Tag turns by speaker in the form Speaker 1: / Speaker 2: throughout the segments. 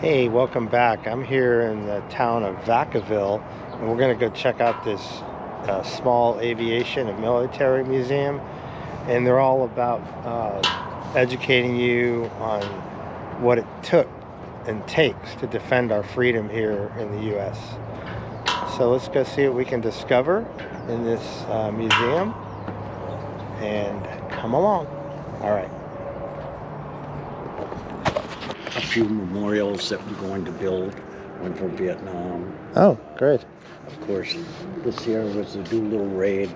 Speaker 1: Hey, welcome back. I'm here in the town of Vacaville, and we're going to go check out this small aviation and military museum. And they're all about educating you on what it took and takes to defend our freedom here in the U.S. So let's go see what we can discover in this museum. And come along. All right.
Speaker 2: A few memorials that we're going to build. One for Vietnam.
Speaker 1: Oh, great.
Speaker 2: Of course, this here was the Doolittle Raid.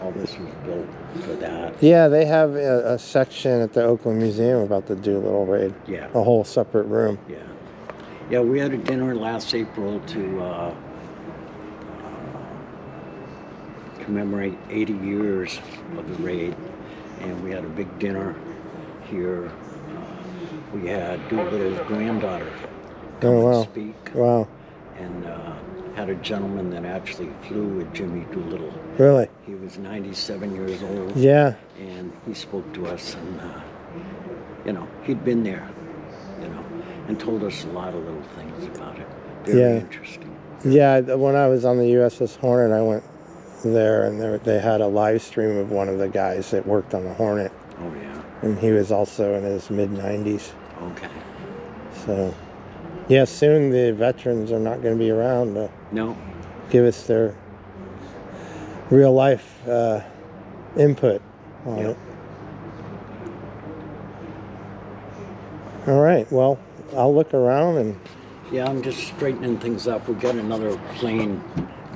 Speaker 2: All this was built for that.
Speaker 1: Yeah, they have a section at the Oakland Museum about the Doolittle Raid.
Speaker 2: Yeah.
Speaker 1: A whole separate room.
Speaker 2: Yeah. Yeah, we had a dinner last April to commemorate 80 years of the raid. And we had a big dinner here. We had Doolittle's granddaughter come and speak.
Speaker 1: Wow.
Speaker 2: And had a gentleman that actually flew with Jimmy Doolittle.
Speaker 1: Really?
Speaker 2: He was 97 years old.
Speaker 1: Yeah.
Speaker 2: And he spoke to us, and he'd been there, and told us a lot of little things about it. Very interesting.
Speaker 1: Yeah, when I was on the USS Hornet, I went there, and they had a live stream of one of the guys that worked on the Hornet.
Speaker 2: Oh, yeah.
Speaker 1: And he was also in his mid-90s.
Speaker 2: Okay.
Speaker 1: So, yeah, soon the veterans are not going to be around to give us their real-life input on it. All right, well, I'll look around and...
Speaker 2: Yeah, I'm just straightening things up. We've got another plane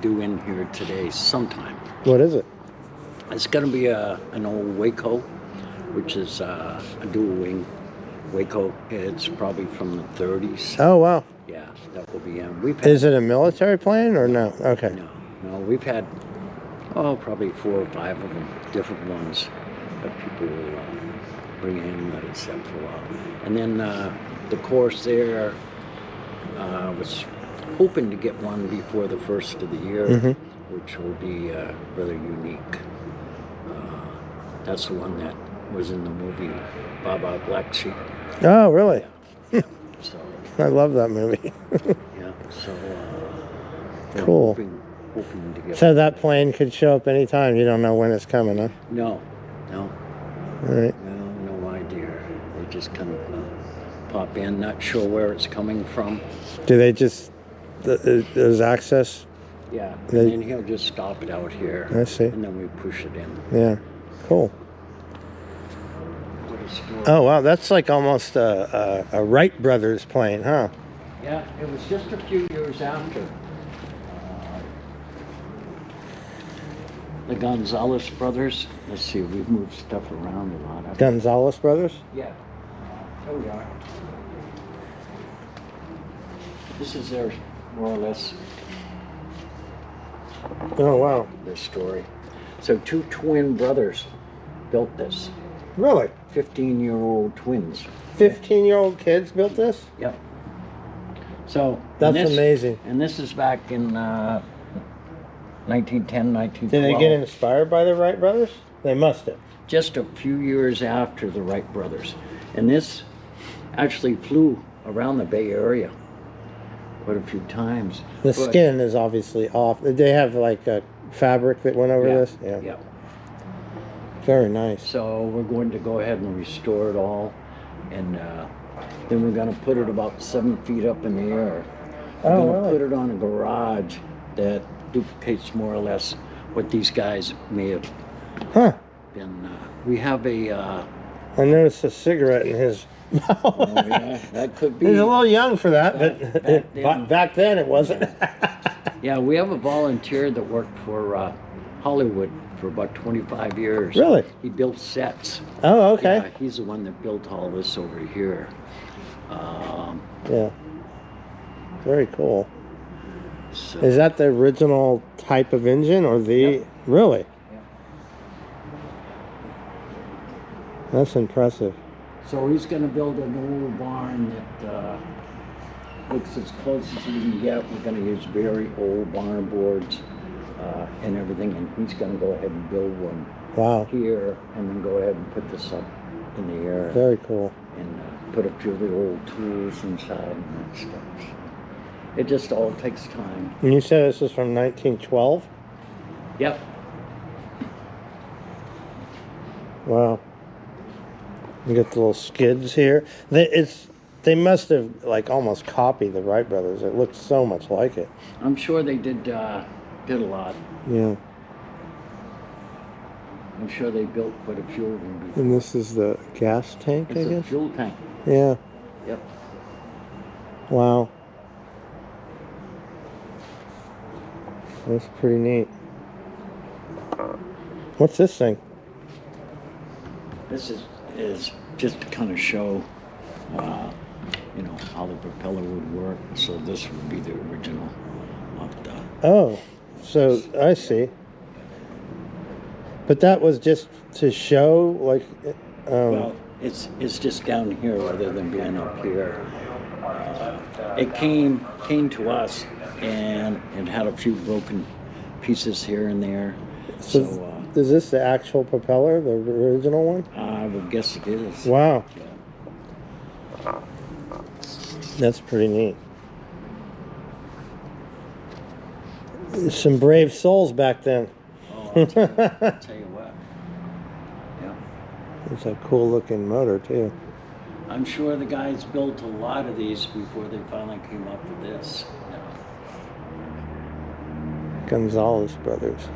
Speaker 2: due in here today sometime.
Speaker 1: What is it?
Speaker 2: It's going to be an old Waco, which is a dual-wing Waco. It's probably from the 30s.
Speaker 1: Oh, wow.
Speaker 2: Yeah, that will be in.
Speaker 1: Is it a military plane or no? Okay.
Speaker 2: No, we've had, probably 4 or 5 of them, different ones that people will bring in and let it set for a while. And then the course there was hoping to get one before the first of the year, which will be rather unique. That's the one that was in the movie Baba Black Sheep.
Speaker 1: Oh, really?
Speaker 2: Yeah. So
Speaker 1: I love that movie.
Speaker 2: yeah. So
Speaker 1: cool.
Speaker 2: Hoping to get.
Speaker 1: So that plane could show up anytime. You don't know when it's coming, huh?
Speaker 2: No.
Speaker 1: All right.
Speaker 2: No idea. They just kind of pop in, not sure where it's coming from.
Speaker 1: Do they just? There's access.
Speaker 2: Yeah. And then he'll just stop it out here.
Speaker 1: I see.
Speaker 2: And then we push it in.
Speaker 1: Yeah. Cool. Oh, wow. That's like almost a Wright brothers plane, huh?
Speaker 2: Yeah, it was just a few years after. The Gonzales brothers. Let's see, we've moved stuff around a lot.
Speaker 1: Gonzales brothers?
Speaker 2: Yeah. Here we are. This is their, more or less,
Speaker 1: Oh, wow.
Speaker 2: their story. So 2 twin brothers built this.
Speaker 1: Really?
Speaker 2: 15-year-old twins.
Speaker 1: 15-year-old kids built this?
Speaker 2: Yep. So
Speaker 1: that's amazing.
Speaker 2: And this is back in 1910, 1912.
Speaker 1: Did they get inspired by the Wright brothers? They must have.
Speaker 2: Just a few years after the Wright brothers. And this actually flew around the Bay Area quite a few times.
Speaker 1: The skin is obviously off. Did they have like a fabric that went over this?
Speaker 2: Yeah.
Speaker 1: Very nice.
Speaker 2: So we're going to go ahead and restore it all, and then we're going to put it about 7 feet up in the air. We're going to put it on a garage that duplicates more or less what these guys may have been. We have a...
Speaker 1: I noticed a cigarette in his mouth.
Speaker 2: Oh, yeah, that could be.
Speaker 1: He's a little young for that, but back then it wasn't.
Speaker 2: Yeah, we have a volunteer that worked for Hollywood for about 25 years.
Speaker 1: Really?
Speaker 2: He built sets.
Speaker 1: Oh, okay.
Speaker 2: Yeah, he's the one that built all this over here.
Speaker 1: Yeah. Very cool.
Speaker 2: So,
Speaker 1: is that the original type of engine or the...
Speaker 2: Yep.
Speaker 1: Really?
Speaker 2: Yeah.
Speaker 1: That's impressive.
Speaker 2: So he's going to build an old barn that looks as close as we can get. We're going to use very old barn boards and everything, and he's going to go ahead and build one
Speaker 1: Wow.
Speaker 2: here, and then go ahead and put this up in the air.
Speaker 1: Very cool.
Speaker 2: And put a few of the old tools inside and that stuff. So it just all takes time.
Speaker 1: And you said this is from 1912?
Speaker 2: Yep.
Speaker 1: Wow. You got the little skids here. They must have like almost copied the Wright brothers. It looks so much like it.
Speaker 2: I'm sure they did a lot.
Speaker 1: Yeah.
Speaker 2: I'm sure they built quite a few of them before.
Speaker 1: And this is the gas tank,
Speaker 2: It's
Speaker 1: I
Speaker 2: a
Speaker 1: guess?
Speaker 2: fuel tank.
Speaker 1: Yeah.
Speaker 2: Yep.
Speaker 1: Wow. That's pretty neat. What's this thing?
Speaker 2: This is just to kind of show, you know, how the propeller would work. So this would be the original of the...
Speaker 1: Oh, so I see. But that was just to show, like...
Speaker 2: Well, it's just down here rather than being up here. It came to us, and it had a few broken pieces here and there. So
Speaker 1: is this the actual propeller, the original one?
Speaker 2: I would guess it is.
Speaker 1: Wow.
Speaker 2: Yeah.
Speaker 1: That's pretty neat. Some brave souls back then.
Speaker 2: Oh, I'll tell you what. Yeah.
Speaker 1: It's a cool looking motor too.
Speaker 2: I'm sure the guys built a lot of these before they finally came up with this.
Speaker 1: Gonzales brothers.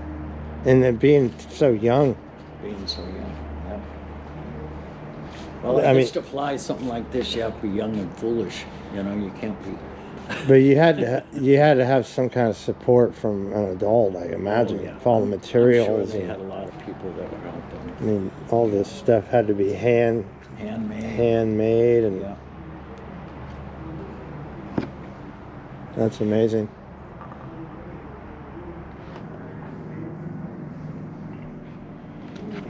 Speaker 1: And then being so young.
Speaker 2: Being so young, yeah. Well, I mean, to fly something like this, you have to be young and foolish. You know, you can't be.
Speaker 1: But you had to have some kind of support from an adult, I imagine.
Speaker 2: Oh, yeah.
Speaker 1: For all the materials.
Speaker 2: I'm sure they had a lot of people that were helping.
Speaker 1: I mean, all this stuff had to be handmade, and
Speaker 2: Yeah.
Speaker 1: that's amazing.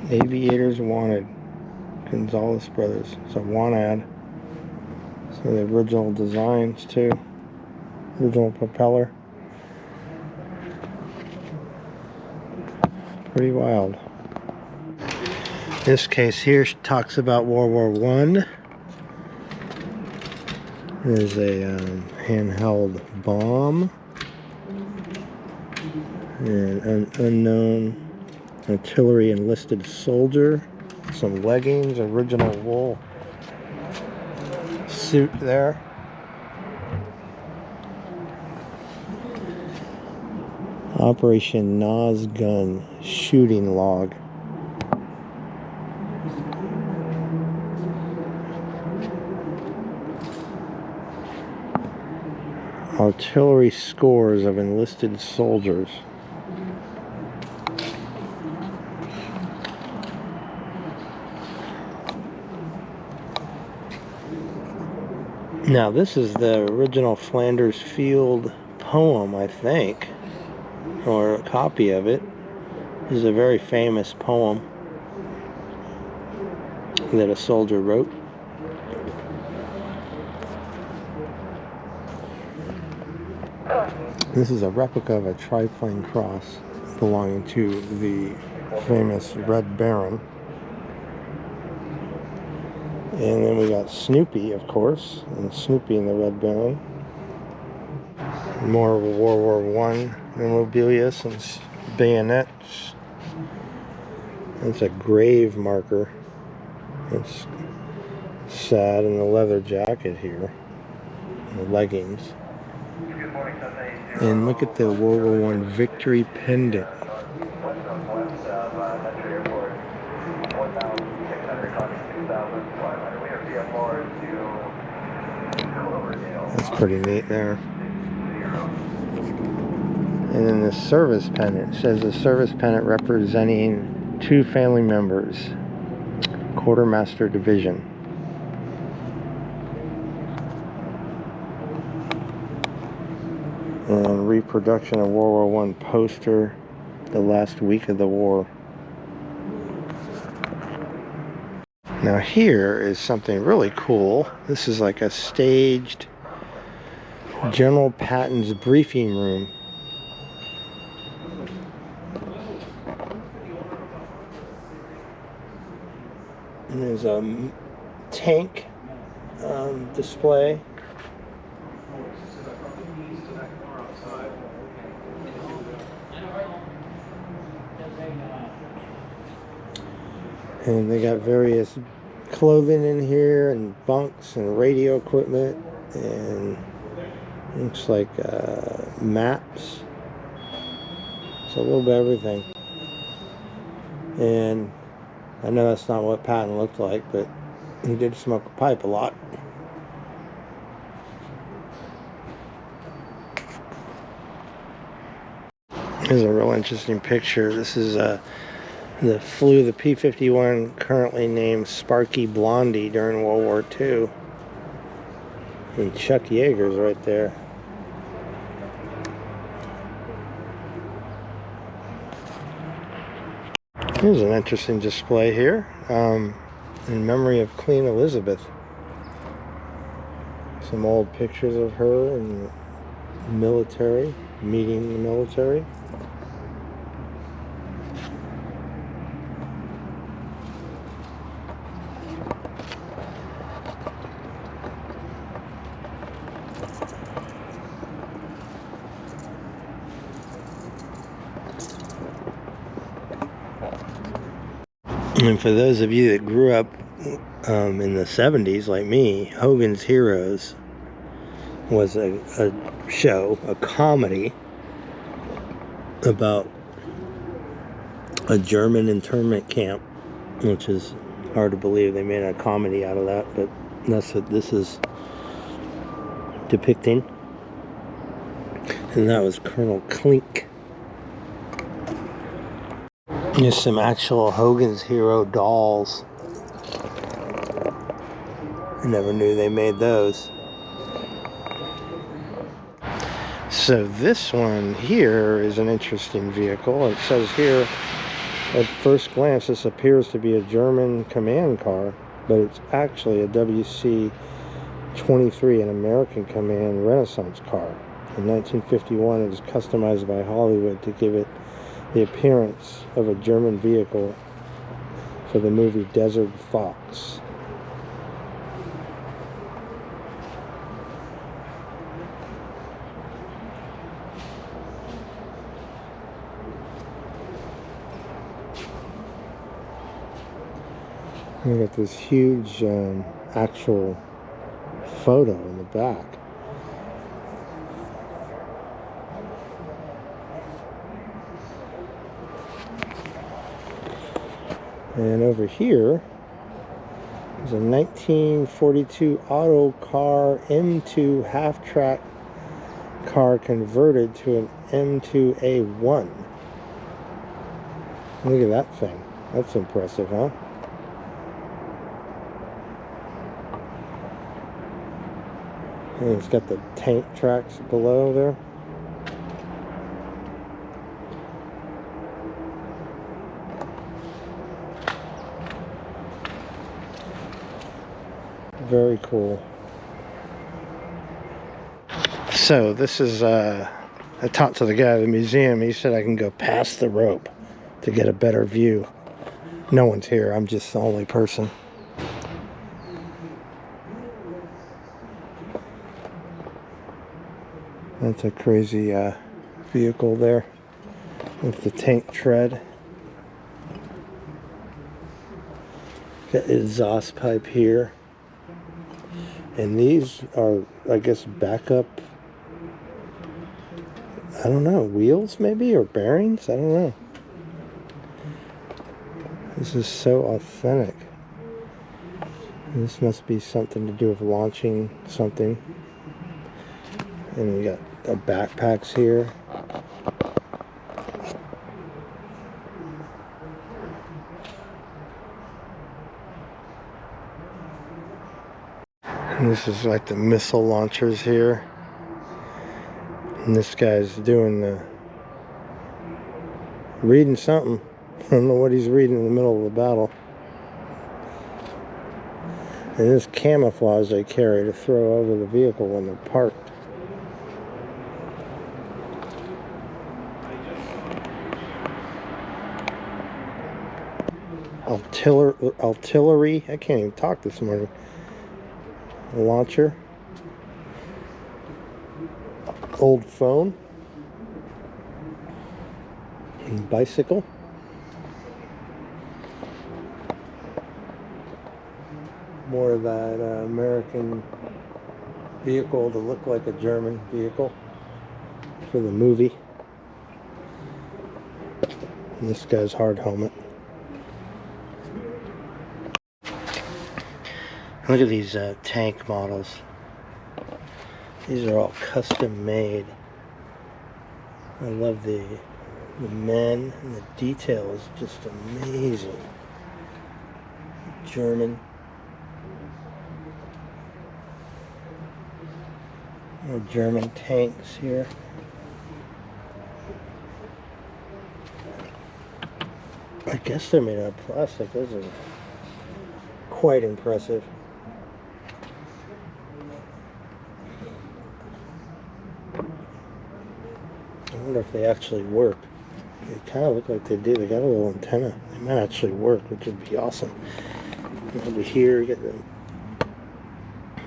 Speaker 1: Aviators wanted. Gonzales brothers. It's a want ad. Some of the original designs too. Original propeller. Pretty wild. This case here talks about World War I. There's a handheld bomb. And an unknown artillery enlisted soldier. Some leggings, original wool suit there. Operation Nas Gun shooting log. Artillery scores of enlisted soldiers. Now this is the original Flanders Field poem, I think, or a copy of it. This is a very famous poem that a soldier wrote. This is a replica of a triplane cross belonging to the famous Red Baron. And then we got Snoopy, of course, and Snoopy and the Red Baron. More World War I memorabilia, some bayonets. That's a grave marker. It's sad, and the leather jacket here, the leggings. And look at the World War I victory pendant. That's pretty neat there. And then the service pennant. It says the service pennant representing 2 family members, Quartermaster Division. And reproduction of World War I poster, the last week of the war. Now here is something really cool. This is like a staged General Patton's briefing room. And there's a tank display. And they got various clothing in here, and bunks, and radio equipment, and looks like maps. So a little bit of everything. And I know that's not what Patton looked like, but he did smoke a pipe a lot. Here's a real interesting picture. This is flew the P-51, currently named Sparky Blondie, during World War II. And Chuck Yeager's right there. Here's an interesting display here, in memory of Queen Elizabeth. Some old pictures of her in the military, meeting the military. And for those of you that grew up in the 70s, like me, Hogan's Heroes was a show, a comedy about a German internment camp, which is hard to believe they made a comedy out of that, but that's what this is depicting. And that was Colonel Klink. Here's some actual Hogan's Hero dolls. I never knew they made those. So this one here is an interesting vehicle. It says here, at first glance, this appears to be a German command car, but it's actually a WC-23, an American command Renaissance car. In 1951, it was customized by Hollywood to give it the appearance of a German vehicle for the movie Desert Fox. We got this huge actual photo in the back. And over here is a 1942 auto car M2 half-track car converted to an M2A1. Look at that thing. That's impressive, huh? And it's got the tank tracks below there. Very cool. So this is, I talked to the guy at the museum. He said I can go past the rope to get a better view. No one's here. I'm just the only person. That's a crazy vehicle there with the tank tread. Got exhaust pipe here. And these are, I guess, backup, I don't know, wheels maybe, or bearings? I don't know. This is so authentic. This must be something to do with launching something. And we got backpacks here. And this is like the missile launchers here. And this guy's doing reading something. I don't know what he's reading in the middle of the battle. And this camouflage they carry to throw over the vehicle when they're parked. Artillery, I can't even talk this morning. launcher, old phone, and bicycle. More of that American vehicle to look like a German vehicle for the movie. And this guy's hard helmet. Look at these tank models. These are all custom made. I love the men, and the detail is just amazing. German. More German tanks here. I guess they're made out of plastic. Those are quite impressive. I wonder if they actually work. They kind of look like they do. They got a little antenna. They might actually work, which would be awesome. Over here, you get the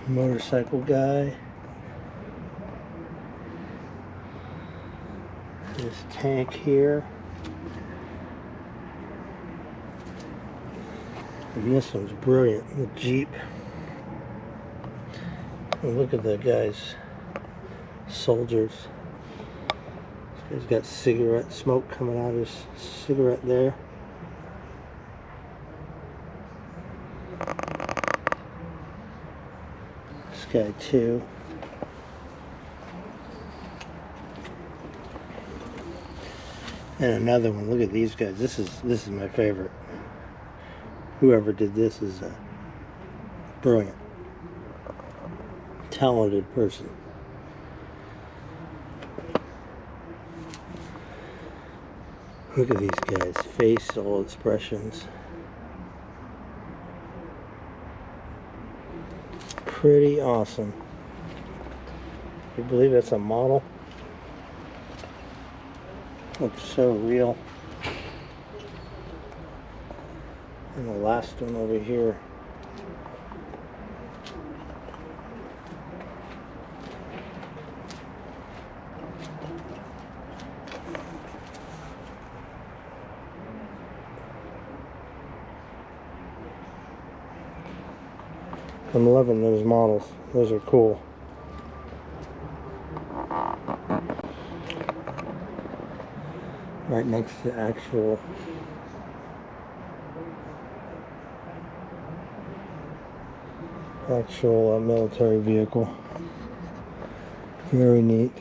Speaker 1: motorcycle guy. This tank here. And this one's brilliant. The Jeep. And look at the guy's soldiers. This guy's got cigarette smoke coming out of his cigarette there. This guy too. And another one. Look at these guys. This is my favorite. Whoever did this is a brilliant, talented person. Look at these guys. Facial expressions. Pretty awesome. You believe that's a model? Looks so real. And the last one over here. I'm loving those models. Those are cool. Right next to actual military vehicle. Very neat.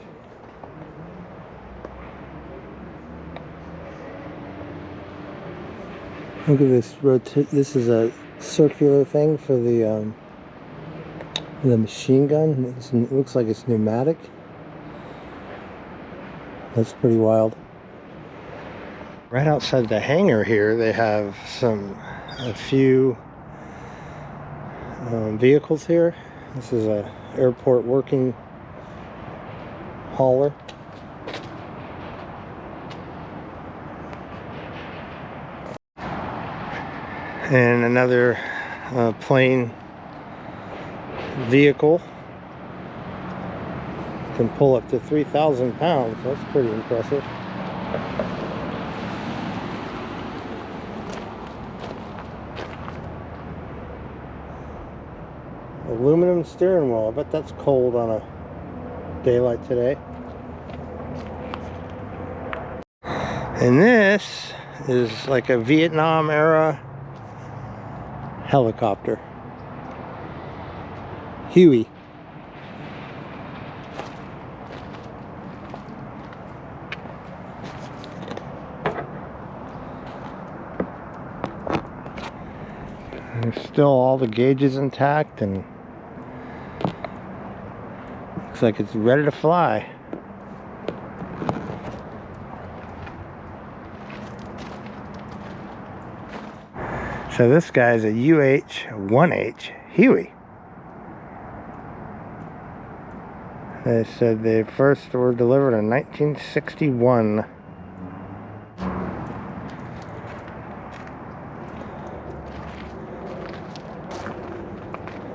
Speaker 1: Look at this this is a circular thing for the machine gun. It looks like it's pneumatic. That's pretty wild. Right outside the hangar here, they have a few vehicles here. This is a airport working hauler. And another plane vehicle. Can pull up to 3,000 pounds. That's pretty impressive. Aluminum steering wheel. I bet that's cold on a day like today. And this is like a Vietnam era helicopter. Huey. There's still all the gauges intact and looks like it's ready to fly. So this guy's a UH-1H Huey. They said they first were delivered in 1961.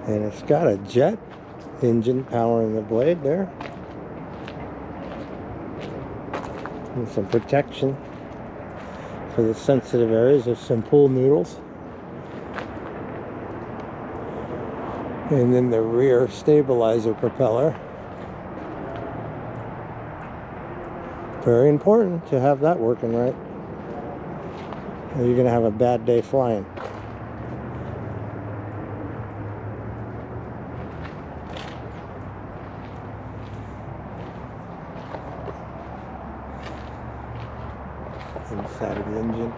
Speaker 1: And it's got a jet engine powering the blade there. And some protection for the sensitive areas of some pool noodles. And then the rear stabilizer propeller. Very important to have that working right, or you're going to have a bad day flying. Inside of the engine.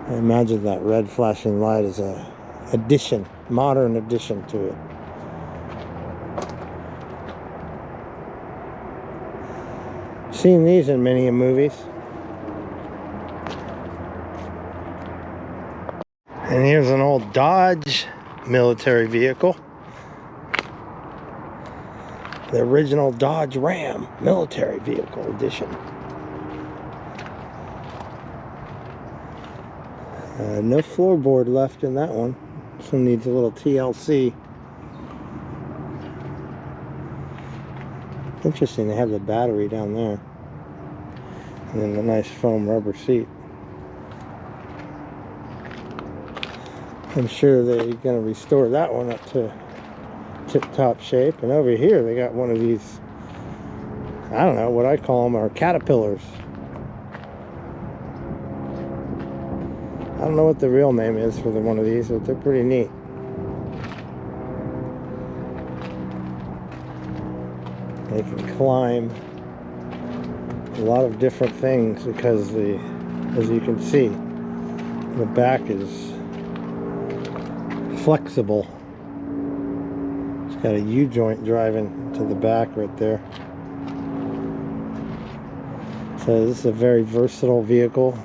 Speaker 1: I imagine that red flashing light is a addition, modern addition to it. Seen these in many movies. And here's an old Dodge military vehicle. The original Dodge Ram military vehicle edition. No floorboard left in that one. This one needs a little TLC. Interesting, they have the battery down there. And then the nice foam rubber seat. I'm sure they're going to restore that one up to tip-top shape. And over here they got one of these, I don't know what I call them, are caterpillars. I don't know what the real name is for one of these, but they're pretty neat. They can climb a lot of different things because as you can see, the back is flexible. It's got a U-joint driving to the back right there. So this is a very versatile vehicle.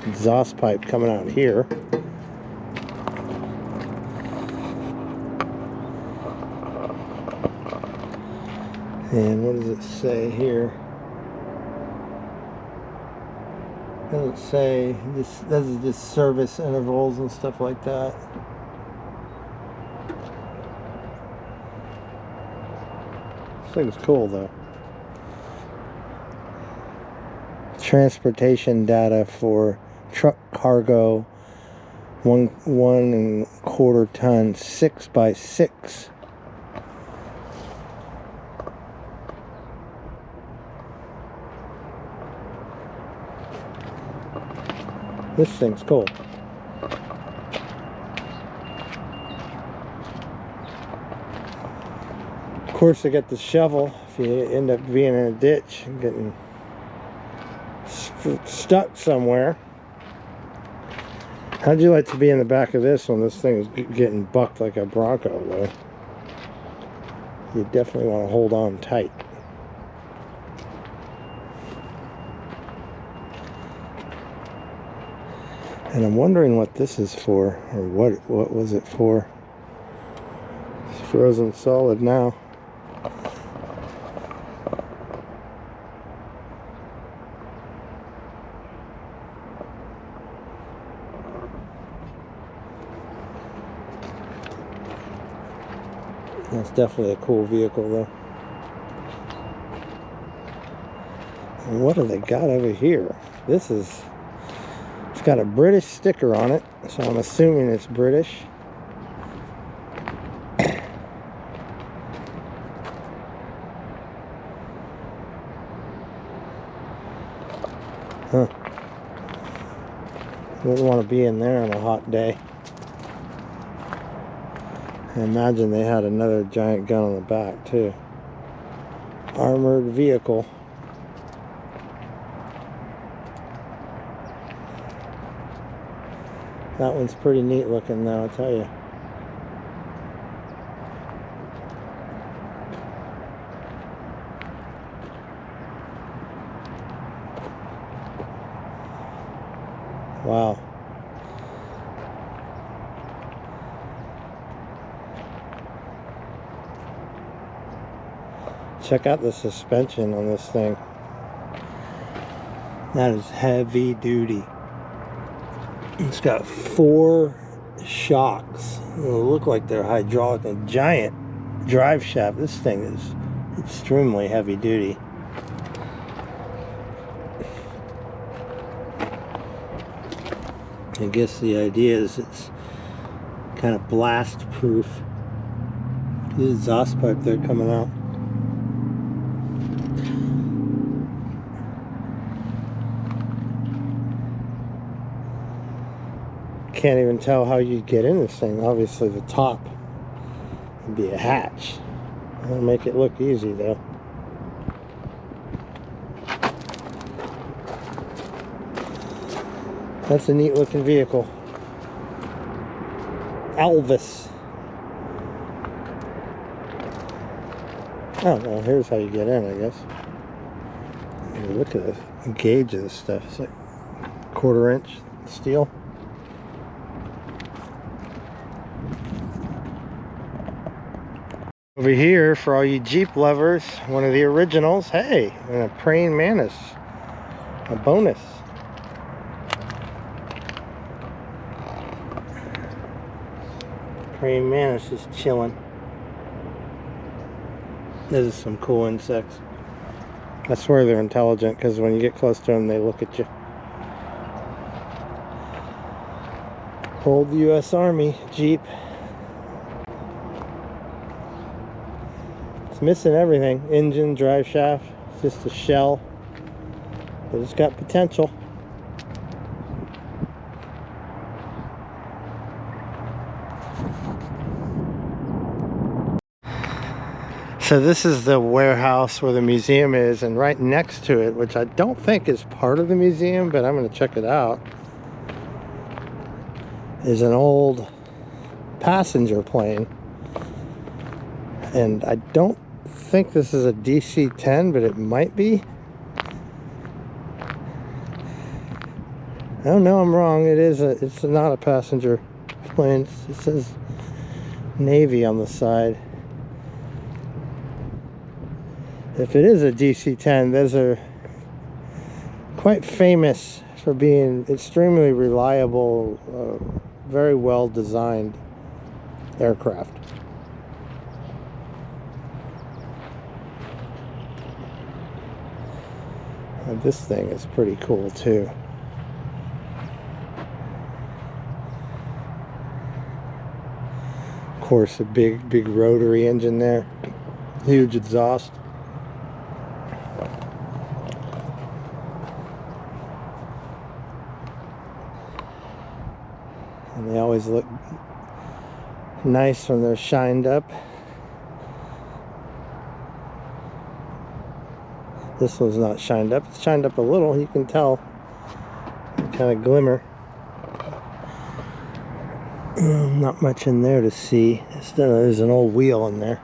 Speaker 1: Exhaust pipe coming out here. And what does it say here? Doesn't say. This is just service intervals and stuff like that. This thing's cool though. Transportation data for truck cargo, 1.25 ton, 6x6. This thing's cool. Of course, I got the shovel if you end up being in a ditch and getting stuck somewhere. How'd you like to be in the back of this when this thing is getting bucked like a Bronco, though? You definitely want to hold on tight. And I'm wondering what this is for, or what was it for? It's frozen solid now. That's definitely a cool vehicle though. And what do they got over here? It's got a British sticker on it, so I'm assuming it's British. Huh. Wouldn't want to be in there on a hot day. I imagine they had another giant gun on the back too. Armored vehicle. That one's pretty neat looking though, I'll tell you. Wow. Check out the suspension on this thing. That is heavy duty. It's got 4 shocks. They look like they're hydraulic. A giant drive shaft. This thing is extremely heavy duty. I guess the idea is it's kind of blast proof. The exhaust pipe there coming out. Can't even tell how you get in this thing. Obviously the top would be a hatch. That'll make it look easy though. That's a neat looking vehicle. Elvis. Oh, well, here's how you get in, I guess. Look at the gauge of this stuff. It's like 1/4 inch steel. Over here, for all you Jeep lovers, one of the originals. Hey, and a praying mantis. A bonus. Praying mantis is chilling. This is some cool insects. I swear they're intelligent, because when you get close to them, they look at you. Old U.S. Army Jeep. It's missing everything. Engine, drive shaft. It's just a shell. But it's got potential. So this is the warehouse where the museum is, and right next to it, which I don't think is part of the museum, but I'm going to check it out, is an old passenger plane. And I don't think this is a DC-10, but it might be. Oh no, I'm wrong. It's not a passenger plane. It says Navy on the side. If it is a DC-10, those are quite famous for being extremely reliable, very well designed aircraft. And this thing is pretty cool too. Of course, a big rotary engine there, huge exhaust. And they always look nice when they're shined up. This one's not shined up. It's shined up a little, you can tell. Kind of glimmer. Not much in there to see. There's an old wheel in there.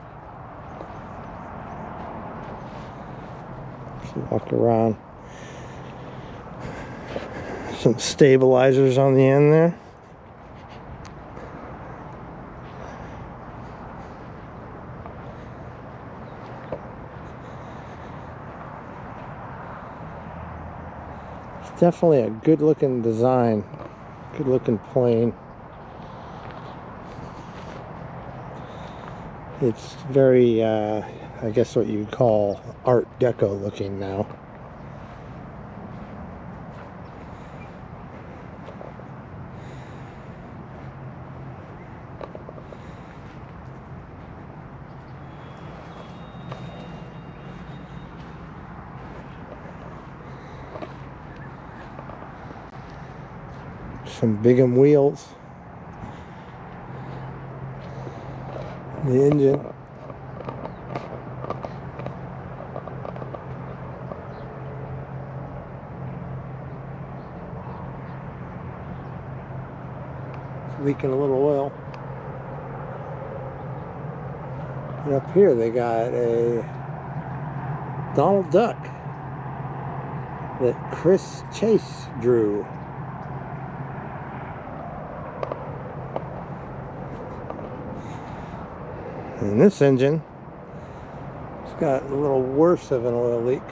Speaker 1: So walk around. Some stabilizers on the end there. It's definitely a good looking design. Good looking plane. It's very, I guess what you'd call Art Deco looking now. Some Bigham wheels. The engine. It's leaking a little oil. And up here they got a Donald Duck that Chris Chase drew. And this engine, it's got a little worse of an oil leak,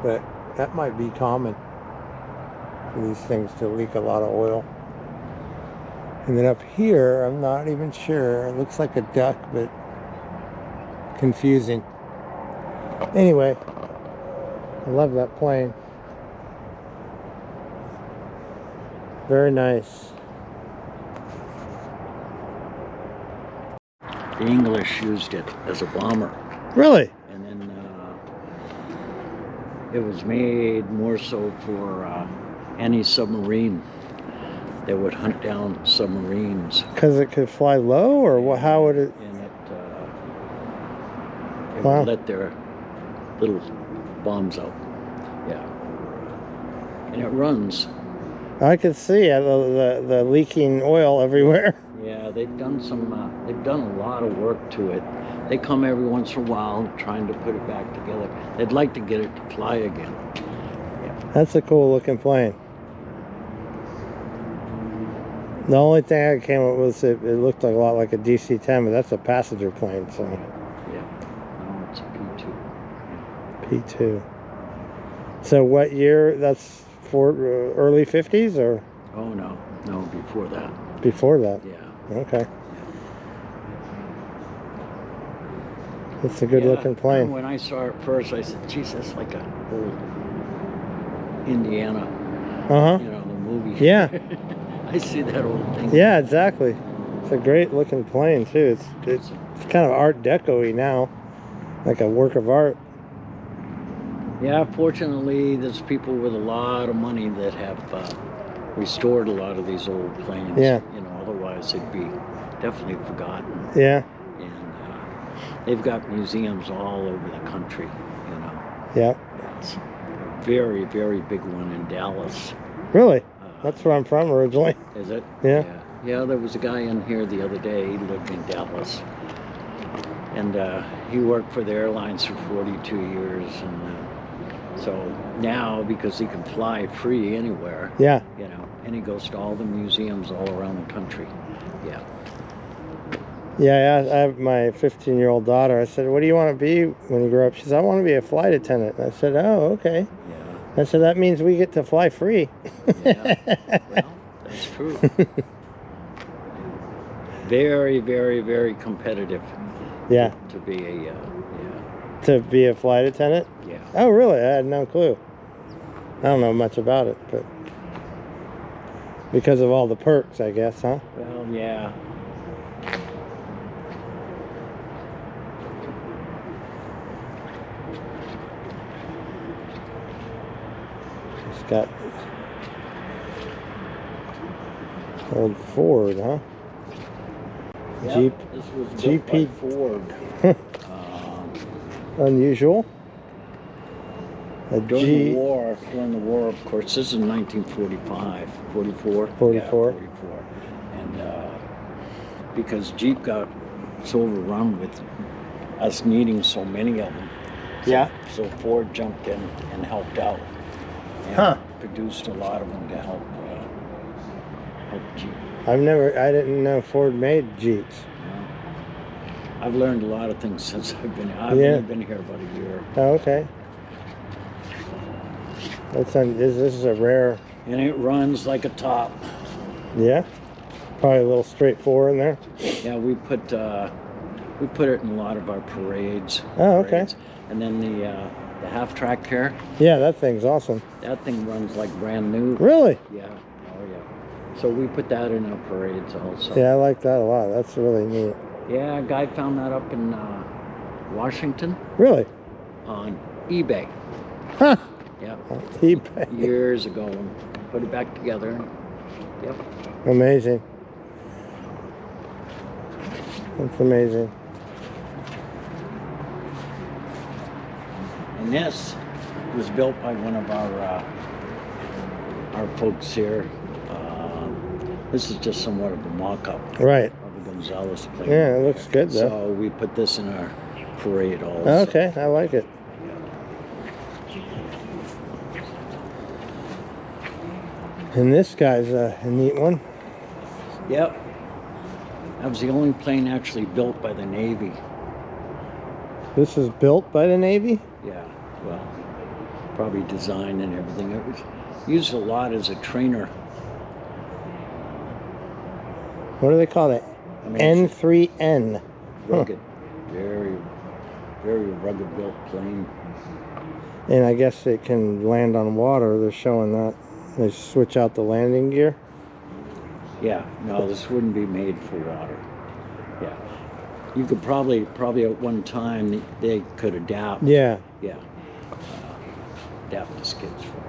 Speaker 1: but that might be common. for these things to leak a lot of oil. And then up here, I'm not even sure. It looks like a duck, but confusing. Anyway, I love that plane. Very nice.
Speaker 2: The English used it as a bomber.
Speaker 1: Really?
Speaker 2: And then it was made more so for any submarine. They would hunt down submarines.
Speaker 1: Because it could fly low, or what? How would it?
Speaker 2: And it
Speaker 1: Wow.
Speaker 2: would let their little bombs out. Yeah. And it runs.
Speaker 1: I could see the leaking oil everywhere.
Speaker 2: Yeah, they've done they've done a lot of work to it. They come every once in a while trying to put it back together. They'd like to get it to fly again. Yeah.
Speaker 1: That's a cool looking plane. The only thing I came up with, it looked like a lot like a DC-10, but that's a passenger plane, so.
Speaker 2: Yeah. No, it's a P2.
Speaker 1: P2. So what year? That's for early 50s or
Speaker 2: Oh no, before that.
Speaker 1: before that?
Speaker 2: Yeah.
Speaker 1: Okay. It's a good looking plane.
Speaker 2: When I saw it first, I said, "Geez, that's like a old Indiana,
Speaker 1: Uh-huh.
Speaker 2: you know, the movie."
Speaker 1: Yeah.
Speaker 2: I see that old thing.
Speaker 1: Yeah, exactly. It's a great looking plane too. It's kind of Art Deco-y now, like a work of art.
Speaker 2: Yeah, fortunately, there's people with a lot of money that have restored a lot of these old planes.
Speaker 1: Yeah.
Speaker 2: You know, otherwise they'd be definitely forgotten.
Speaker 1: Yeah.
Speaker 2: And they've got museums all over the country, you know.
Speaker 1: Yeah.
Speaker 2: It's a very, very big one in Dallas.
Speaker 1: Really? That's where I'm from originally.
Speaker 2: Is it?
Speaker 1: Yeah.
Speaker 2: Yeah, there was a guy in here the other day. He lived in Dallas. And he worked for the airlines for 42 years. And so now, because he can fly free anywhere,
Speaker 1: Yeah.
Speaker 2: you know, and he goes to all the museums all around the country. Yeah.
Speaker 1: Yeah, I have my 15-year-old daughter. I said, "What do you want to be when you grow up?" She said, "I want to be a flight attendant." I said, "Oh, okay."
Speaker 2: Yeah.
Speaker 1: I said, "That means we get to fly free."
Speaker 2: Yeah. Well, that's true. Very, very, very competitive.
Speaker 1: Yeah.
Speaker 2: To be a,
Speaker 1: To be a flight attendant?
Speaker 2: yeah.
Speaker 1: Oh, really? I had no clue. I don't know much about it, but because of all the perks, I guess, huh?
Speaker 2: Well, yeah.
Speaker 1: It's got old Ford, huh?
Speaker 2: Yep,
Speaker 1: Jeep.
Speaker 2: This was built
Speaker 1: GP.
Speaker 2: by Ford.
Speaker 1: Unusual. A
Speaker 2: During the war, of course, this is 1945, 44.
Speaker 1: 44.
Speaker 2: Yeah, 44. And because Jeep got so overrun with us needing so many of them.
Speaker 1: Yeah.
Speaker 2: So Ford jumped in and helped out. And produced a lot of them to help Jeep.
Speaker 1: I didn't know Ford made Jeeps.
Speaker 2: I've learned a lot of things since I've been here. I've only been here about a year.
Speaker 1: Oh, okay. This is a rare.
Speaker 2: And it runs like a top.
Speaker 1: Yeah. Probably a little straight four in there.
Speaker 2: Yeah, we put it in a lot of our parades.
Speaker 1: Oh, okay.
Speaker 2: Parades. And then the half track here,
Speaker 1: Yeah, that thing's awesome.
Speaker 2: that thing runs like brand new.
Speaker 1: Really?
Speaker 2: Yeah. Oh yeah. So we put that in our parades also.
Speaker 1: Yeah, I like that a lot. That's really neat.
Speaker 2: Yeah, a guy found that up in Washington
Speaker 1: Really?
Speaker 2: on eBay.
Speaker 1: Huh.
Speaker 2: Yeah.
Speaker 1: eBay.
Speaker 2: Years ago, and put it back together. Yep.
Speaker 1: Amazing. That's amazing.
Speaker 2: And this was built by one of our folks here. This is just somewhat of a mock-up
Speaker 1: Right.
Speaker 2: of the Gonzales plane.
Speaker 1: Yeah, it looks good though.
Speaker 2: So we put this in our parade also.
Speaker 1: Okay, I like it. And this guy's a neat one.
Speaker 2: Yep. That was the only plane actually built by the Navy.
Speaker 1: This is built by the Navy?
Speaker 2: Yeah, well, probably designed and everything. Used a lot as a trainer.
Speaker 1: What do they call it?
Speaker 2: I mean, it's
Speaker 1: N3N.
Speaker 2: rugged, very, very rugged built plane.
Speaker 1: And I guess it can land on water. They're showing that. They switch out the landing gear.
Speaker 2: Yeah, no, this wouldn't be made for water. Yeah, you could probably at one time they could adapt.
Speaker 1: Yeah.
Speaker 2: Yeah, adapt the skids for it.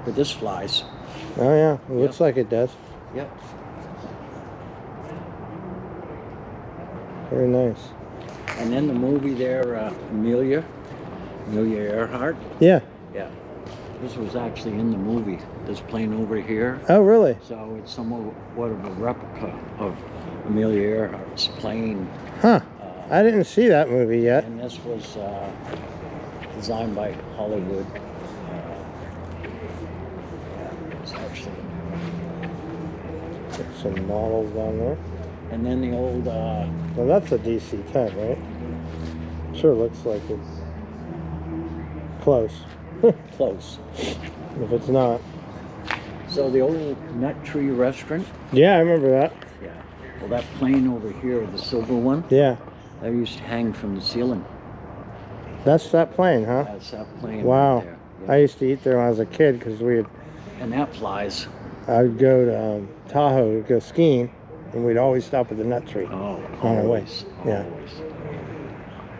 Speaker 2: But this flies.
Speaker 1: Oh yeah, it looks like it does.
Speaker 2: Yep.
Speaker 1: Very nice.
Speaker 2: And then the movie there, Amelia Earhart.
Speaker 1: Yeah.
Speaker 2: Yeah. This was actually in the movie. This plane over here.
Speaker 1: Oh really?
Speaker 2: So it's somewhat of a replica of Amelia Earhart's plane.
Speaker 1: Huh. I didn't see that movie yet.
Speaker 2: And this was designed by Hollywood. It's actually.
Speaker 1: Some models down there.
Speaker 2: And then the old.
Speaker 1: Well, that's a DC-10, right? Sure looks like it's close.
Speaker 2: Close.
Speaker 1: If it's not.
Speaker 2: So the old Nut Tree Restaurant.
Speaker 1: Yeah, I remember that.
Speaker 2: Yeah. Well, that plane over here, the silver one.
Speaker 1: Yeah.
Speaker 2: That used to hang from the ceiling.
Speaker 1: That's that plane, huh?
Speaker 2: That's that plane.
Speaker 1: Wow.
Speaker 2: Right there. Yeah.
Speaker 1: I used to eat there when I was a kid because
Speaker 2: And that flies.
Speaker 1: I'd go to Tahoe to go skiing, and we'd always stop at the Nut Tree.
Speaker 2: Oh,
Speaker 1: On our way.
Speaker 2: always.
Speaker 1: Yeah.
Speaker 2: Always.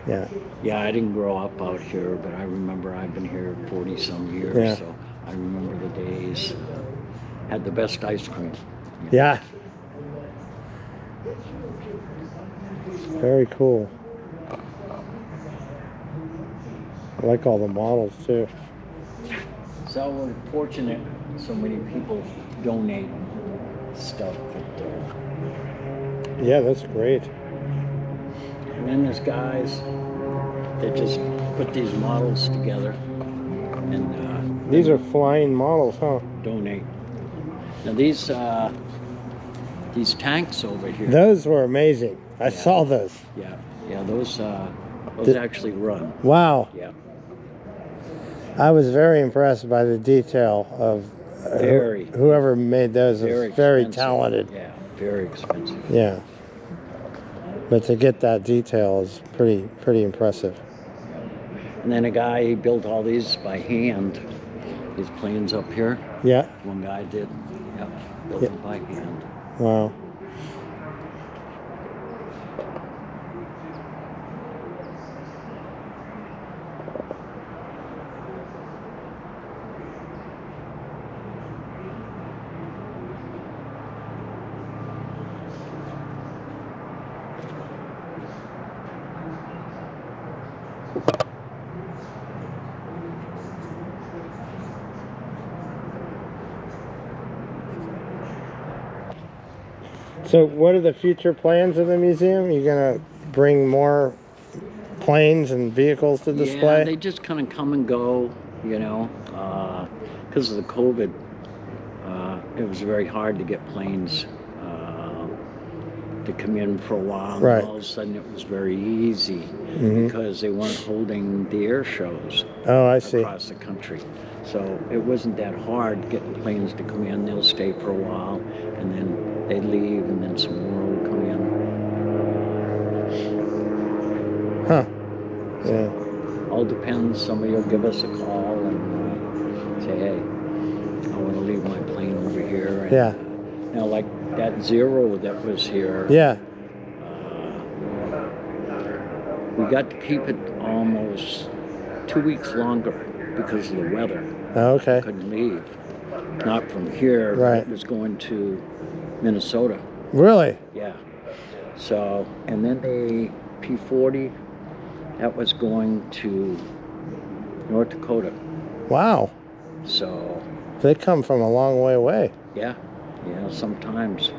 Speaker 1: Yeah.
Speaker 2: Yeah, I didn't grow up out here, but I remember I've been here 40-some years,
Speaker 1: Yeah.
Speaker 2: so I remember the days. Had the best ice cream.
Speaker 1: Yeah. Very cool. I like all the models too.
Speaker 2: So we're fortunate so many people donate stuff.
Speaker 1: Yeah, that's great.
Speaker 2: And then there's guys that just put these models together and
Speaker 1: These are flying models, huh?
Speaker 2: donate. Now these tanks over here.
Speaker 1: Those were amazing. I saw those.
Speaker 2: Yeah, those actually run.
Speaker 1: Wow.
Speaker 2: Yeah.
Speaker 1: I was very impressed by the detail of
Speaker 2: Very.
Speaker 1: whoever made those. Was very
Speaker 2: expensive.
Speaker 1: talented.
Speaker 2: Yeah, very expensive.
Speaker 1: Yeah. But to get that detail is pretty impressive.
Speaker 2: And then a guy, he built all these by hand. These planes up here.
Speaker 1: Yeah.
Speaker 2: One guy did. Yeah, built them by hand.
Speaker 1: Wow. So what are the future plans of the museum? You gonna bring more planes and vehicles to display?
Speaker 2: Yeah, they just kind of come and go, because of the COVID. It was very hard to get planes to come in for a while.
Speaker 1: Right.
Speaker 2: And all of a sudden it was very easy because they weren't holding the air shows
Speaker 1: Oh, I see.
Speaker 2: across the country. So it wasn't that hard getting planes to come in. They'll stay for a while and then they'd leave and then some more would come in.
Speaker 1: Huh. Yeah.
Speaker 2: All depends. Somebody will give us a call and say, hey, I want to leave my plane over here. And,
Speaker 1: Yeah.
Speaker 2: Now, like that Zero that was here,
Speaker 1: Yeah.
Speaker 2: we got to keep it almost 2 weeks longer because of the weather.
Speaker 1: Oh, okay.
Speaker 2: Couldn't leave. Not from here.
Speaker 1: Right.
Speaker 2: It was going to Minnesota.
Speaker 1: Really?
Speaker 2: Yeah. So, and then the P-40, that was going to North Dakota.
Speaker 1: Wow.
Speaker 2: So,
Speaker 1: They come from a long way away.
Speaker 2: yeah, sometimes.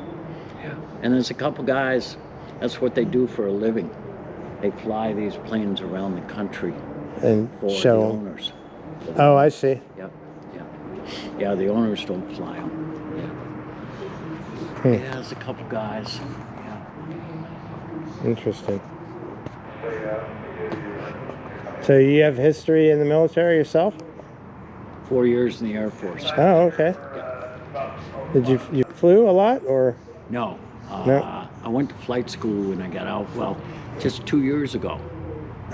Speaker 2: Yeah. And there's a couple guys, that's what they do for a living. They fly these planes around the country
Speaker 1: And
Speaker 2: for the
Speaker 1: show 'em.
Speaker 2: owners.
Speaker 1: Oh, I see.
Speaker 2: Yep, yeah. Yeah, the owners don't fly them. Yeah. Yeah, there's a couple guys. Yeah.
Speaker 1: Interesting. So you have history in the military yourself?
Speaker 2: 4 years in the Air Force.
Speaker 1: Oh, okay. Did you flew a lot or?
Speaker 2: No.
Speaker 1: No.
Speaker 2: I went to flight school when I got out, well, just 2 years ago.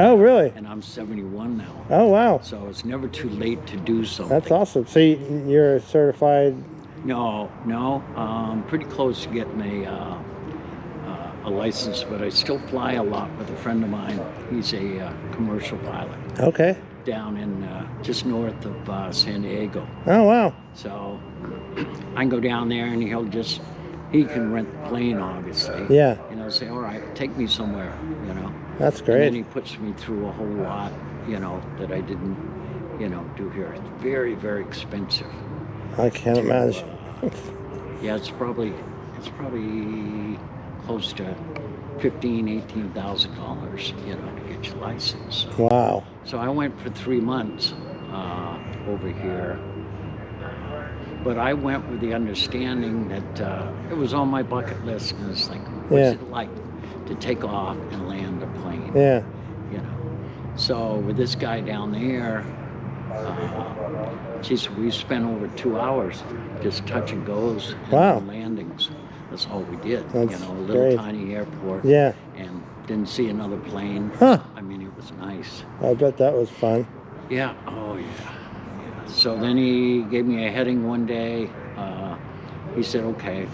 Speaker 1: Oh, really?
Speaker 2: And I'm 71 now.
Speaker 1: Oh, wow.
Speaker 2: So it's never too late to do something.
Speaker 1: That's awesome. So you're certified?
Speaker 2: No. Pretty close to getting a license, but I still fly a lot with a friend of mine. He's a commercial pilot.
Speaker 1: Okay.
Speaker 2: Down in just north of San Diego.
Speaker 1: Oh, wow.
Speaker 2: So I can go down there and he can rent the plane, obviously.
Speaker 1: Yeah.
Speaker 2: You know, say, all right, take me somewhere, you know.
Speaker 1: That's
Speaker 2: And
Speaker 1: great.
Speaker 2: then he puts me through a whole lot, you know, that I didn't, you know, do here. It's very, very expensive.
Speaker 1: I can't imagine.
Speaker 2: Yeah, it's probably close to $18,000, you know, to get your license. So,
Speaker 1: Wow.
Speaker 2: so I went for 3 months over here, but I went with the understanding that it was on my bucket list, and it's like, what's it like to take off and land a plane?
Speaker 1: Yeah.
Speaker 2: You know. So with this guy down there, geez, we spent over 2 hours just touch and goes and
Speaker 1: Wow.
Speaker 2: landings. That's all we did.
Speaker 1: That's
Speaker 2: you know, a little
Speaker 1: great.
Speaker 2: tiny airport.
Speaker 1: Yeah.
Speaker 2: And didn't see another plane.
Speaker 1: Huh.
Speaker 2: I mean, it was nice.
Speaker 1: I bet that was fun.
Speaker 2: Yeah. Oh, yeah. So then he gave me a heading one day. He said, okay,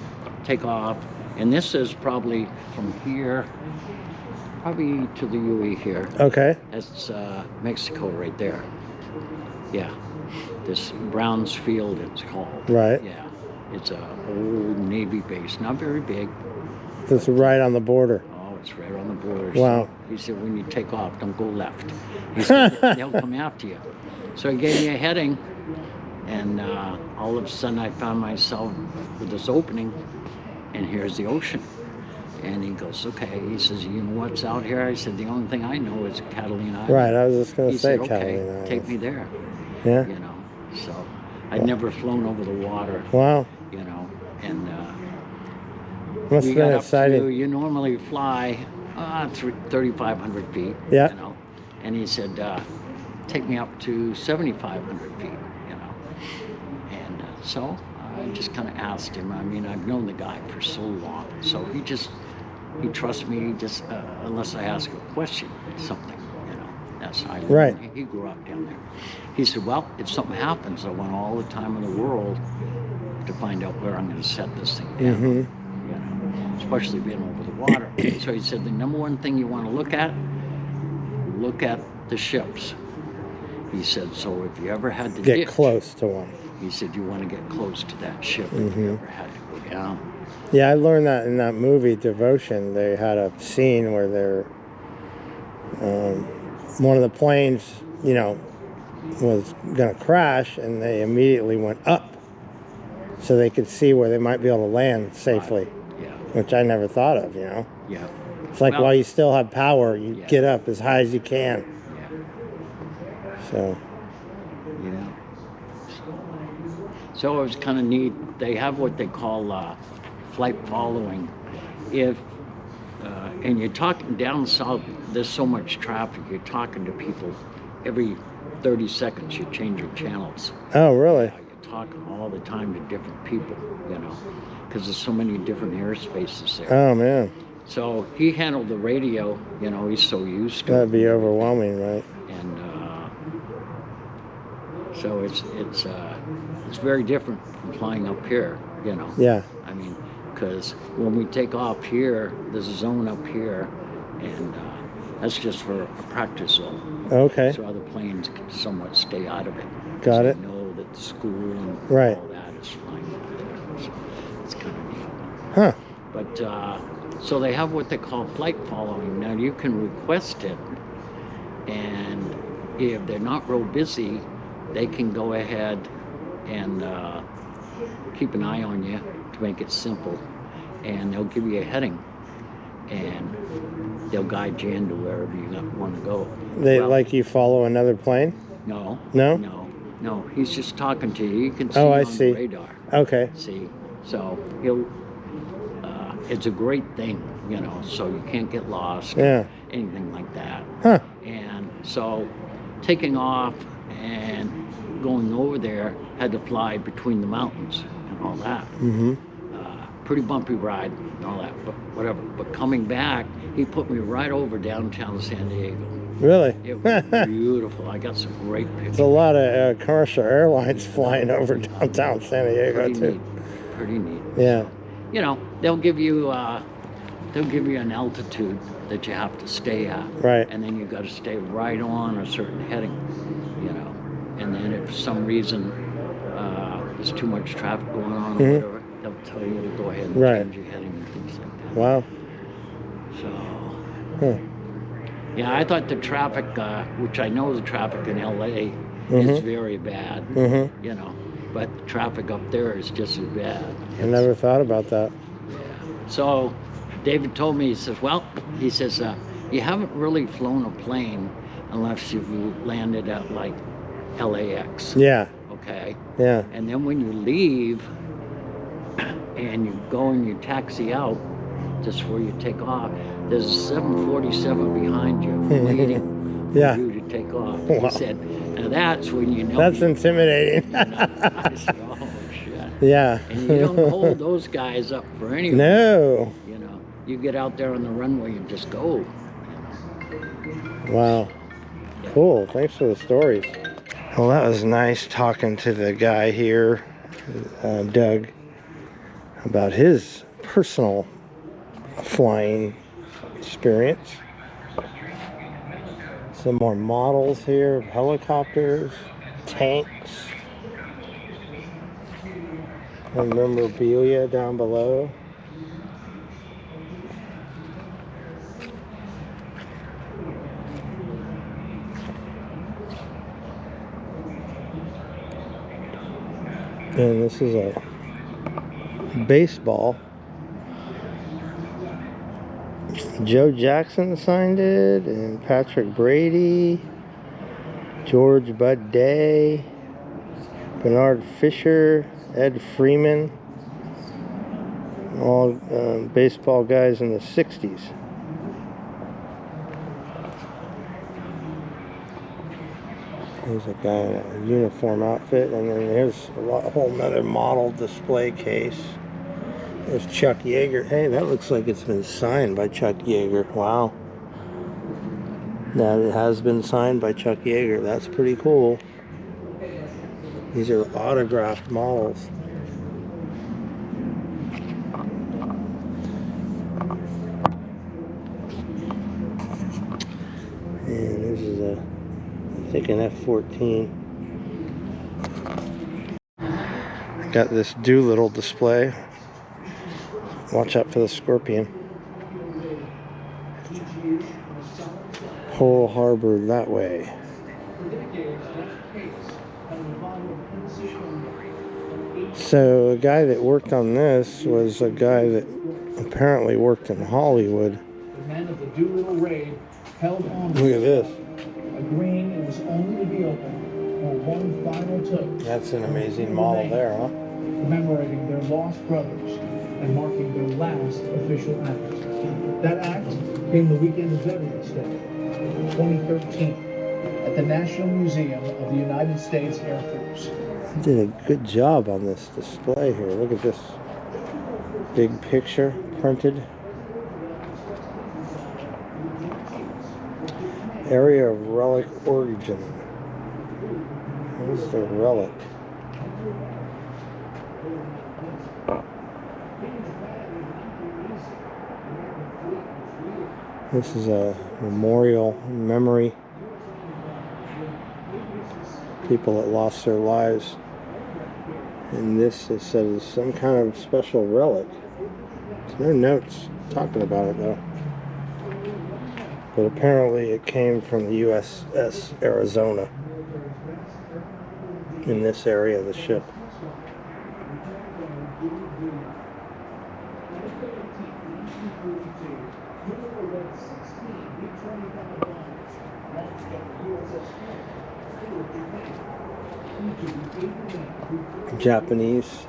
Speaker 2: take off. And this is probably from here, probably to the UE here.
Speaker 1: Okay.
Speaker 2: That's Mexico right there. Yeah. This Browns Field, it's called.
Speaker 1: Right.
Speaker 2: Yeah. It's a old Navy base, not very big.
Speaker 1: Just right on the border.
Speaker 2: Oh, it's right on the border.
Speaker 1: Wow.
Speaker 2: So he said, when you take off, don't go left. He said, they'll come after you. So he gave me a heading, and all of a sudden I found myself with this opening, and here's the ocean. And he goes, okay. He says, you know what's out here? I said, the only thing I know is Catalina Island.
Speaker 1: Right. I was just going
Speaker 2: He
Speaker 1: to say
Speaker 2: said,
Speaker 1: Catalina
Speaker 2: okay,
Speaker 1: Island.
Speaker 2: take me there.
Speaker 1: Yeah.
Speaker 2: You know, so I'd never flown over the water.
Speaker 1: Wow.
Speaker 2: You know, and
Speaker 1: Must
Speaker 2: we
Speaker 1: have been
Speaker 2: got
Speaker 1: exciting.
Speaker 2: up to, you normally fly 3,500 feet.
Speaker 1: Yeah.
Speaker 2: You know, and he said, take me up to 7,500 feet. You know, and so I just kind of asked him. I mean, I've known the guy for so long, so he trusts me just unless I ask a question, something. You know, that's how I learned.
Speaker 1: Right.
Speaker 2: He grew up down there. He said, well, if something happens, I want all the time in the world to find out where I'm going to set this thing down,
Speaker 1: Mm-hmm.
Speaker 2: you know, especially being over the water. So he said, the number one thing you want to look at the ships. He said, so if you ever had to
Speaker 1: Get
Speaker 2: ditch,
Speaker 1: close to one.
Speaker 2: he said, you want to get close to that ship if
Speaker 1: Mm-hmm.
Speaker 2: you ever had to go down.
Speaker 1: Yeah, I learned that in that movie Devotion. They had a scene where they're one of the planes, you know, was going to crash, and they immediately went up so they could see where they might be able to land safely,
Speaker 2: Yeah,
Speaker 1: which I never thought of, you know.
Speaker 2: yeah,
Speaker 1: It's like
Speaker 2: Well-
Speaker 1: while you still have power, you
Speaker 2: Yeah.
Speaker 1: get up as high as you can.
Speaker 2: yeah,
Speaker 1: So,
Speaker 2: you know. So it was kind of neat. They have what they call flight following. If and you're talking down south, there's so much traffic. You're talking to people every 30 seconds. You change your channels.
Speaker 1: oh, really?
Speaker 2: You're talking all the time to different people, you know, because there's so many different airspaces there.
Speaker 1: Oh, man.
Speaker 2: So he handled the radio. You know, he's so used to it.
Speaker 1: That'd be overwhelming, right?
Speaker 2: And so it's very different from flying up here, you know.
Speaker 1: Yeah.
Speaker 2: I mean, because when we take off here, there's a zone up here, and that's just for a practice zone.
Speaker 1: Okay.
Speaker 2: So other planes can somewhat stay out of it. 'Cause
Speaker 1: Got
Speaker 2: they
Speaker 1: it.
Speaker 2: know that the school and
Speaker 1: Right.
Speaker 2: all that is flying up there. So it's kind of neat.
Speaker 1: Huh.
Speaker 2: But so they have what they call flight following. Now you can request it, and if they're not real busy, they can go ahead and keep an eye on you to make it simple, and they'll give you a heading, and they'll guide you into wherever you want to go.
Speaker 1: They
Speaker 2: Well,
Speaker 1: like you follow another plane?
Speaker 2: no,
Speaker 1: No?
Speaker 2: no. He's just talking to you. You can see
Speaker 1: Oh,
Speaker 2: it
Speaker 1: I
Speaker 2: on
Speaker 1: see.
Speaker 2: the radar.
Speaker 1: Okay.
Speaker 2: See, so he'll. It's a great thing, you know. So you can't get lost.
Speaker 1: Yeah.
Speaker 2: Anything like that.
Speaker 1: Huh.
Speaker 2: And so taking off and going over there had to fly between the mountains and all that.
Speaker 1: Mm-hmm.
Speaker 2: Pretty bumpy ride and all that, but whatever. But coming back, he put me right over downtown San Diego.
Speaker 1: Really?
Speaker 2: It was beautiful. I got some great pictures.
Speaker 1: There's a lot of commercial airlines flying over downtown San Diego
Speaker 2: Pretty
Speaker 1: too.
Speaker 2: neat. Pretty neat.
Speaker 1: Yeah.
Speaker 2: So, you know, they'll give you an altitude that you have to stay at.
Speaker 1: Right.
Speaker 2: And then you got to stay right on a certain heading, you know. And then if for some reason there's too much traffic going on or whatever, they'll tell you to go ahead and change your heading and things like that.
Speaker 1: Wow.
Speaker 2: So, yeah, I thought the traffic, which I know the traffic in LA is very bad, you know, but the traffic up there is just as bad.
Speaker 1: I never thought about that.
Speaker 2: Yeah. So David told me, he says, you haven't really flown a plane unless you've landed at like LAX.
Speaker 1: Yeah.
Speaker 2: Okay.
Speaker 1: Yeah.
Speaker 2: And then when you leave and you go and you taxi out just before you take off, there's a 747 behind you waiting for you to take off.
Speaker 1: Wow.
Speaker 2: He said, now that's when you know.
Speaker 1: That's intimidating.
Speaker 2: I said, oh, shit.
Speaker 1: Yeah.
Speaker 2: And you don't hold those guys up for anything.
Speaker 1: No.
Speaker 2: You know, you get out there on the runway and just go. You know?
Speaker 1: Wow. Cool. Thanks for the stories. Well, that was nice talking to the guy here, Doug, about his personal flying experience. Some more models here of helicopters, tanks, and memorabilia down below. And this is a baseball. Joe Jackson signed it, and Patrick Brady, George Bud Day, Bernard Fisher, Ed Freeman, all baseball guys in the 60s. There's a guy in a uniform outfit, and then there's a whole nother model display case. There's Chuck Yeager. Hey, that looks like it's been signed by Chuck Yeager. Wow. That it has been signed by Chuck Yeager. That's pretty cool. These are autographed models. And this is a, I think, an F-14. I got this Doolittle display. Watch out for the scorpion. Pearl Harbor that way. So a guy that worked on this was a guy that apparently worked in Hollywood.
Speaker 3: The men of the Doolittle raid held on.
Speaker 1: Look at this.
Speaker 3: Agreeing it was only to be opened for one final toast.
Speaker 1: That's an amazing model there, huh?
Speaker 3: Commemorating their lost brothers and marking their last official act. That act came the weekend of Veterans Day, 2013, at the National Museum of the United States Air Force.
Speaker 1: They did a good job on this display here. Look at this big picture printed. Area of relic origin. What is the relic? This is a memorial memory. People that lost their lives. And this, it said, is some kind of special relic. There's no notes talking about it though. But apparently it came from the USS Arizona in this area of the ship. Japanese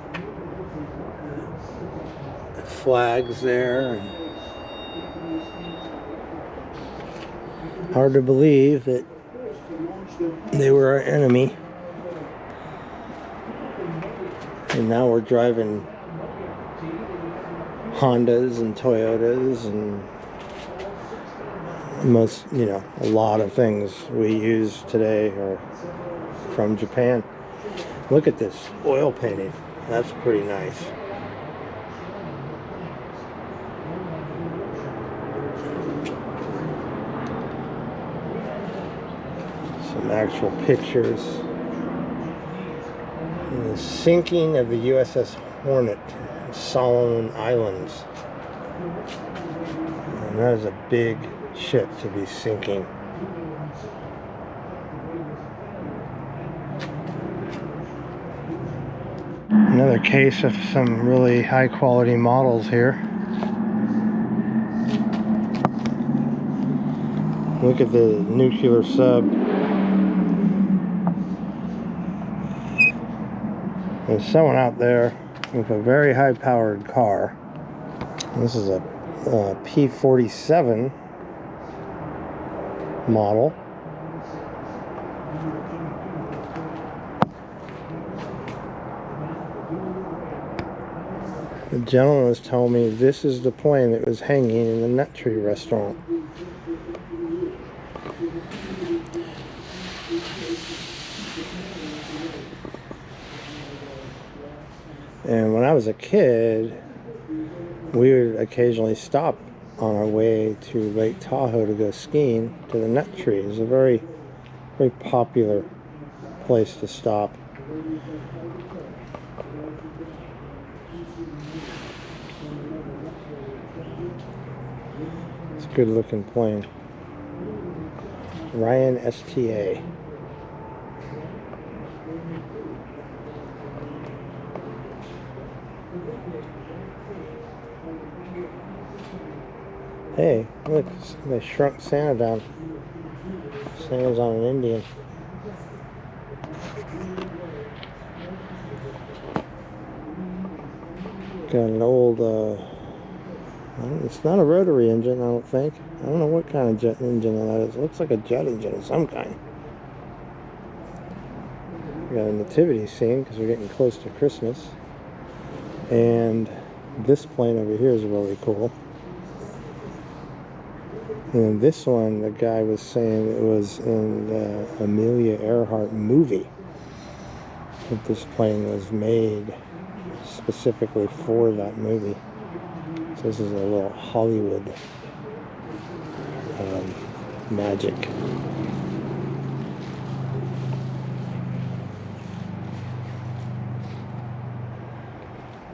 Speaker 1: flags there. Hard to believe that they were our enemy And now we're driving Hondas and Toyotas and most, you know, a lot of things we use today are from Japan. Look at this oil painting. That's pretty nice. Some actual pictures. And the sinking of the USS Hornet, Solomon Islands. And that is a big ship to be sinking. Another case of some really high quality models here. Look at the nuclear sub. There's someone out there with a very high powered car. This is a P-47 model. The gentleman was telling me this is the plane that was hanging in the Nut Tree restaurant. And when I was a kid, we would occasionally stop on our way to Lake Tahoe to go skiing to the Nut Tree. It's a very, very popular place to stop. It's a good looking plane. Ryan STA. Hey, look, they shrunk Santa down. Santa's on an Indian. Got an old, it's not a rotary engine, I don't think. I don't know what kind of jet engine that is. It looks like a jet engine of some kind. We got a nativity scene because we're getting close to Christmas. And this plane over here is really cool. And this one, the guy was saying it was in the Amelia Earhart movie. That this plane was made specifically for that movie. So this is a little Hollywood magic.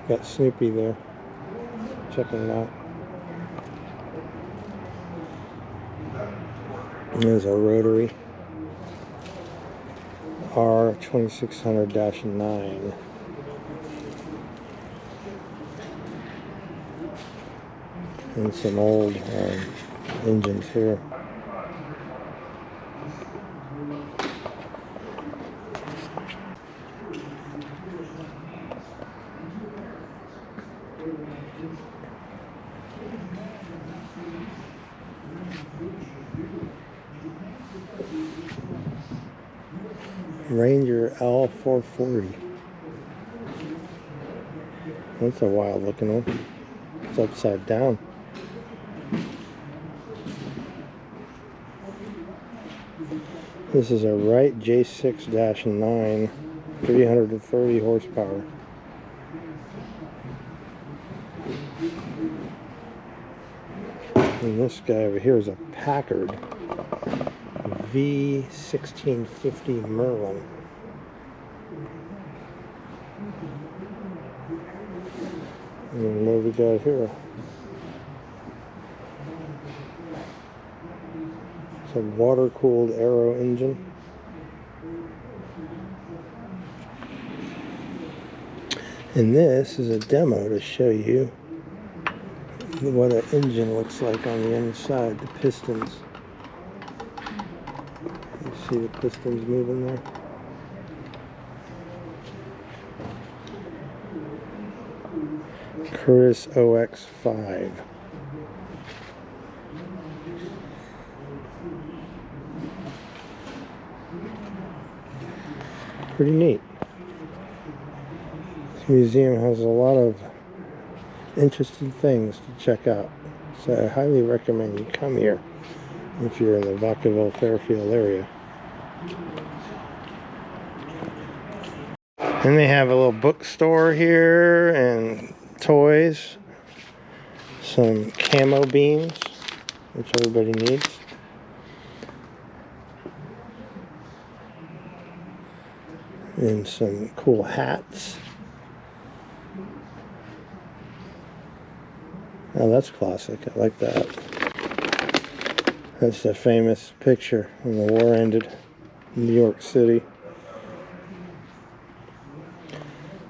Speaker 1: Got Snoopy there, checking it out. There's a rotary R2600-9. And some old engines here. Ranger L440. That's a wild looking one. It's upside down. This is a Wright J6-9, 330 horsepower. And this guy over here is a Packard V1650 Merlin. And what we got here? It's a water-cooled Aero engine. And this is a demo to show you what an engine looks like on the inside, the pistons. You see the pistons moving there? Curtis OX5. Pretty neat. This museum has a lot of interesting things to check out. So I highly recommend you come here if you're in the Vacaville Fairfield area. And they have a little bookstore here and toys. Some camo beans, which everybody needs. And some cool hats. Oh, that's classic. I like that. That's the famous picture when the war ended in New York City.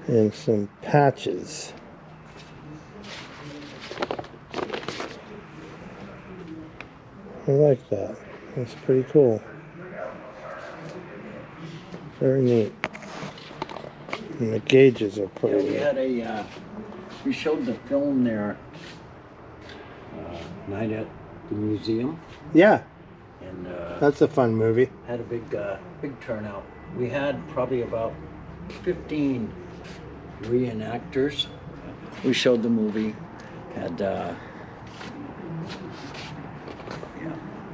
Speaker 1: And some patches. I like that. That's pretty cool. Very neat. And the gauges are pretty neat.
Speaker 2: We showed the film there, Night at the Museum.
Speaker 1: Yeah,
Speaker 2: And
Speaker 1: that's a fun movie.
Speaker 2: had a big turnout. We had probably about 15 reenactors. We showed the movie. Had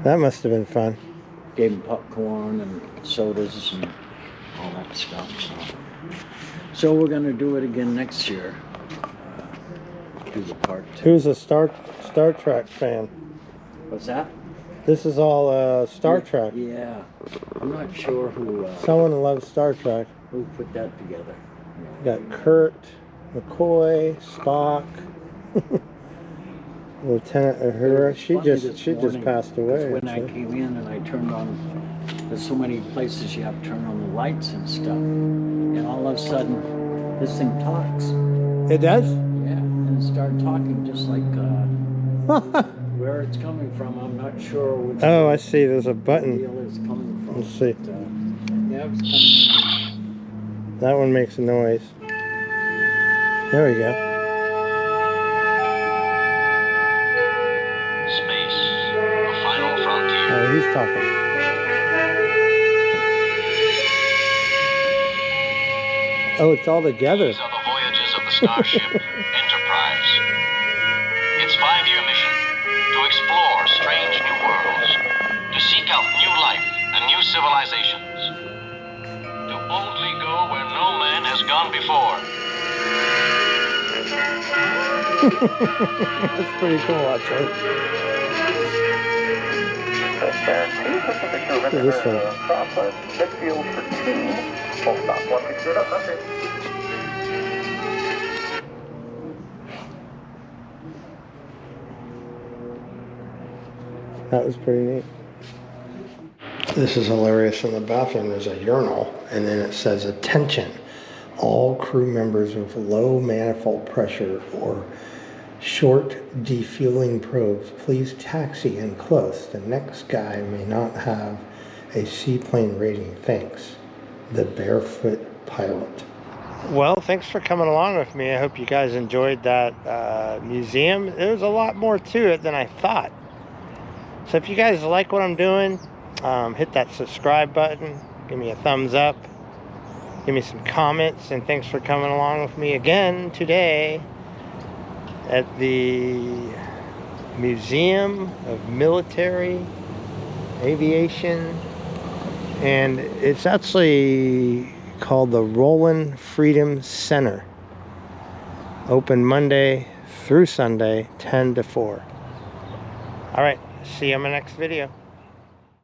Speaker 1: That must have been fun.
Speaker 2: gave them popcorn and sodas and all that stuff. So we're gonna do it again next year. Do the part 2.
Speaker 1: Who's a Star Trek fan?
Speaker 2: What's that?
Speaker 1: This is all Star Trek.
Speaker 2: Yeah, I'm not sure who
Speaker 1: Someone who loves Star Trek.
Speaker 2: who put that together.
Speaker 1: Got Kurt, McCoy, Spock, Lieutenant Uhura. She just passed away.
Speaker 2: When I
Speaker 1: actually.
Speaker 2: came in and I turned on, there's so many places you have to turn on the lights and stuff, and all of a sudden this thing talks.
Speaker 1: It does?
Speaker 2: Yeah, and it started talking just like where it's coming from. I'm not sure which
Speaker 1: Oh, I see. There's a button.
Speaker 2: deal is coming from.
Speaker 1: Let's see.
Speaker 2: But, yeah, it was coming in.
Speaker 1: That one makes a noise. There we go.
Speaker 4: Space, the final frontier.
Speaker 1: Oh, he's talking. Oh, it's all together.
Speaker 4: These are the voyages of the starship Enterprise. Its 5-year mission: to explore strange new worlds, to seek out new life and new civilizations, to boldly go where no man has gone before.
Speaker 1: That's pretty cool, actually. Look at this one.
Speaker 3: Midfield for 2. Full stop. 160 up, country.
Speaker 1: That was pretty neat. This is hilarious. In the bathroom, there's a urinal, and then it says, "Attention, all crew members with low manifold pressure or short defueling probes, please taxi in close. The next guy may not have a seaplane rating. Thanks. The Barefoot Pilot." Well, thanks for coming along with me. I hope you guys enjoyed that museum. There's a lot more to it than I thought. So if you guys like what I'm doing, hit that subscribe button. Give me a thumbs up. Give me some comments. And thanks for coming along with me again today at the Museum of Military Aviation. And it's actually called the Rowland Freedom Center. Open Monday through Sunday, 10 to 4. All right, see you in my next video.